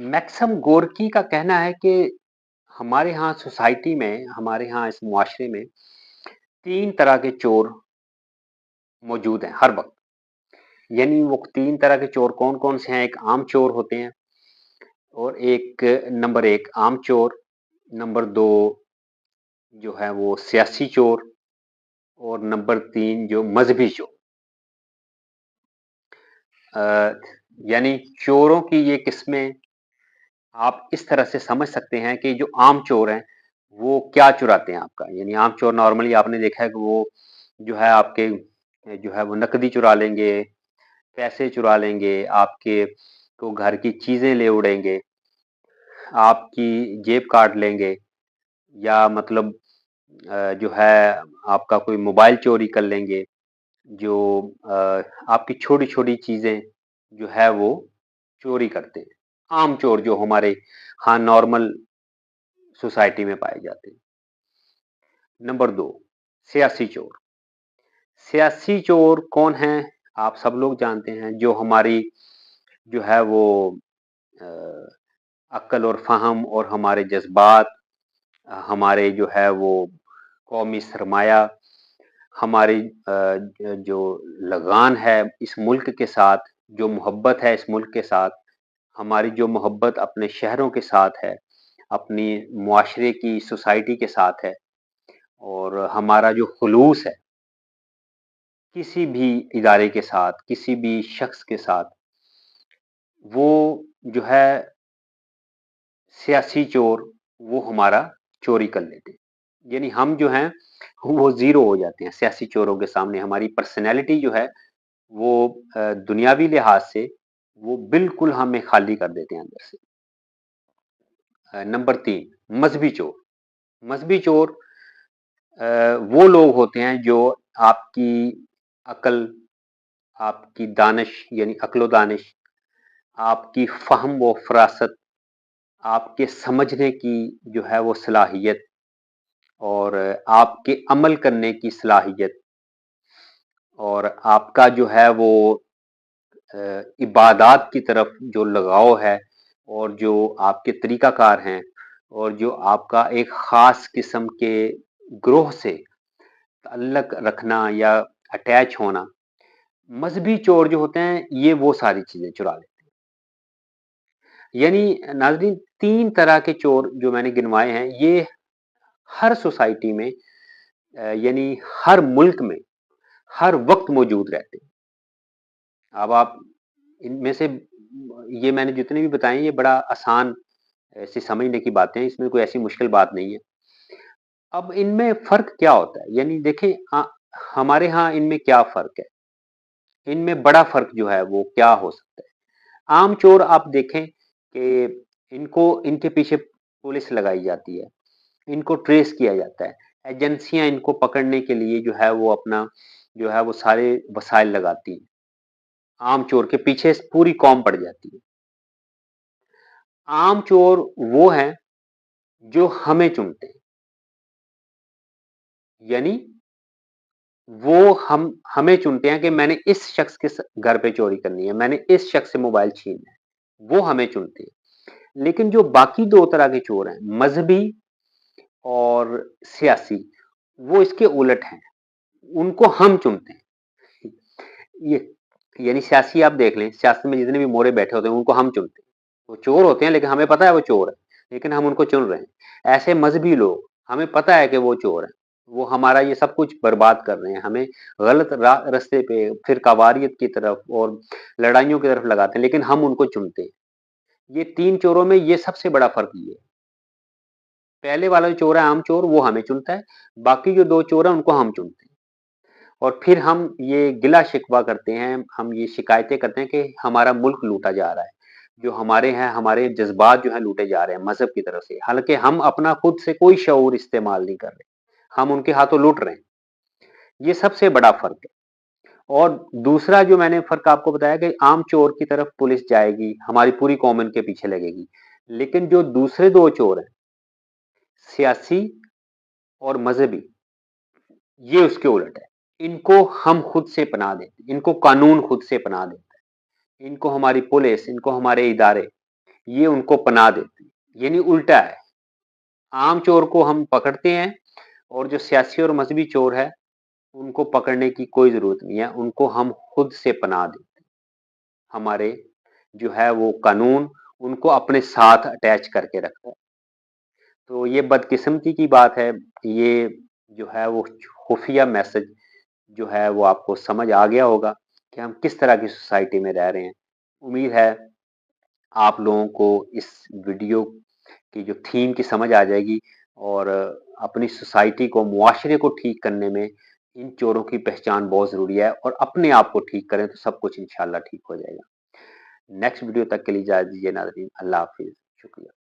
Maxam Gorky का कहना है कि हमारे यहाँ सोसाइटी में, हमारे यहाँ इस मुआशरे में 3 तरह के चोर मौजूद हैं हर वक़्त। यानी वो 3 तरह के चोर कौन-कौन से हैं? एक आम चोर होते हैं और एक नंबर 1 आम चोर, नंबर 2 जो है वो सियासी चोर और नंबर 3 जो मज़हबी चोर। अ, यानी चोरों की ये किस्में आप इस तरह से समझ सकते हैं कि जो आम चोर हैं, वो क्या चुराते हैं आपका। यानी आम चोर नॉर्मली आपने देखा है कि वो जो है आपके जो है वो नकदी चुरा लेंगे, पैसे चुरा लेंगे, आपके तो घर की चीज़ें ले उड़ेंगे, आपकी जेब काट लेंगे या मतलब जो है आपका कोई मोबाइल चोरी कर लेंगे, जो आपकी छोटी-छोटी चीज़ें जो है वो चोरी करते हैं। आम चोर जो हमारे हाँ नॉर्मल सोसाइटी में पाए जाते हैं। नंबर 2 सियासी चोर। सियासी चोर कौन हैं? आप सब लोग जानते हैं, जो हमारी जो है वो अ, अक्ल और फ़हम और हमारे जज़्बात, हमारे जो है वो कौमी सरमाया, हमारी जो लगान है इस मुल्क के साथ, जो मोहब्बत है इस मुल्क के साथ, हमारी जो मोहब्बत अपने शहरों के साथ है, अपनी मुआशरे की सोसाइटी के साथ है और हमारा जो खुलूस है किसी भी इदारे के साथ, किसी भी शख्स के साथ, वो जो है सियासी चोर वो हमारा चोरी कर लेते हैं। यानी हम जो हैं वो ज़ीरो हो जाते हैं सियासी चोरों के सामने। हमारी पर्सनैलिटी जो है वो दुनियावी लिहाज से वो बिल्कुल हमें खाली कर देते हैं अंदर से। नंबर 3 मज़हबी चोर। मज़हबी चोर वो लोग होते हैं जो आपकी अक्ल, आपकी दानिश यानी अक्ल-ओ-दानिश, आपकी फ़हम व फ़रासत, आपके समझने की जो है वो सलाहियत और आपके अमल करने की सलाहियत और आपका जो है वो इबादत की तरफ जो लगाव है और जो आपके तरीक़ाकार हैं और जो आपका एक ख़ास किस्म के ग्रोह से ताल्लुक़ रखना या अटैच होना, मज़हबी चोर जो होते हैं ये वो सारी चीज़ें चुरा लेते हैं। यानी नाज़रीन 3 तरह के चोर जो मैंने गिनवाए हैं ये हर सोसाइटी में यानी हर मुल्क में हर वक़्त मौजूद रहते हैं। अब आप इनमें से ये मैंने जितने भी बताए ये बड़ा आसान ऐसे समझने की बातें हैं, इसमें कोई ऐसी मुश्किल बात नहीं है। अब इनमें फ़र्क क्या होता है? यानी देखें हमारे यहाँ इनमें क्या फ़र्क है? इनमें बड़ा फ़र्क जो है वो क्या हो सकता है? आम चोर आप देखें कि इनको इनके पीछे पुलिस लगाई जाती है, इनको ट्रेस किया जाता है, एजेंसियाँ इनको पकड़ने के लिए जो है वो अपना जो है वो सारे वसाइल लगाती हैं। आम चोर के पीछे पूरी कौम पड़ जाती है। आम चोर वो हैं जो हमें चुनते हैं। यानी वो हमें चुनते हैं कि मैंने इस शख्स के घर पे चोरी करनी है, मैंने इस शख्स से मोबाइल छीनना है, वो हमें चुनते हैं। लेकिन जो बाकी 2 तरह के चोर हैं, मज़हबी और सियासी, वो इसके उलट हैं, उनको हम चुनते हैं। ये यानी सियासी आप देख लें, सियासत में जितने भी मोरे बैठे होते हैं, उनको हम चुनते हैं। वो चोर होते हैं लेकिन हमें पता है वो चोर है, लेकिन हम उनको चुन रहे हैं। ऐसे मज़हबी लोग, हमें पता है कि वो चोर हैं, वो हमारा ये सब कुछ बर्बाद कर रहे हैं, हमें गलत रास्ते पे फ़िरकावारियत की तरफ और लड़ाइयों की तरफ लगाते हैं, लेकिन हम उनको चुनते हैं। ये 3 चोरों में ये सबसे बड़ा फ़र्क ये है। पहले वाला जो चोर है आम चोर वो हमें चुनता है, बाकी जो 2 चोर हैं उनको हम चुनते हैं। और फिर हम ये गिला-शिकवा करते हैं, हम ये शिकायतें करते हैं कि हमारा मुल्क लूटा जा रहा है। जो हमारे हैं, हमारे जज़्बात जो हैं लूटे जा रहे हैं मज़हब की तरफ से। हालाँकि हम अपना खुद से कोई शऊर इस्तेमाल नहीं कर रहे। हम उनके हाथों लुट रहे हैं। ये सबसे बड़ा फ़र्क है। और दूसरा जो मैंने फ़र्क आपको बताया कि आम चोर की तरफ पुलिस जाएगी, हमारी पूरी कौम इनके पीछे लगेगी। लेकिन जो दूसरे 2 चोर हैं, सियासी और मज़हबी, ये उसके उलट है। इनको हम खुद से पनाह देते हैं, इनको कानून खुद से पनाह देता है। इनको हमारी पुलिस, इनको हमारे इदारे, ये उनको पनाह देती है। यानी उल्टा है, आम चोर को हम पकड़ते हैं और जो सियासी और मजहबी चोर है उनको पकड़ने की कोई जरूरत नहीं है, उनको हम खुद से पनाह देते हैं। हमारे जो है वो कानून उनको अपने साथ अटैच करके रखता है। तो ये बदकिस्मती की बात है, ये जो है वो खुफिया मैसेज जो है वो आपको समझ आ गया होगा कि हम किस तरह की सोसाइटी में रह रहे हैं। उम्मीद है आप लोगों को इस वीडियो की जो थीम की समझ आ जाएगी और अपनी सोसाइटी को, मुआशरे को ठीक करने में इन चोरों की पहचान बहुत ज़रूरी है और अपने आप को ठीक करें तो सब कुछ इंशाल्लाह ठीक हो जाएगा। नेक्स्ट वीडियो तक के लिए इजाज़त दीजिए नाज़रीन। अल्लाह हाफ़िज़। शुक्रिया।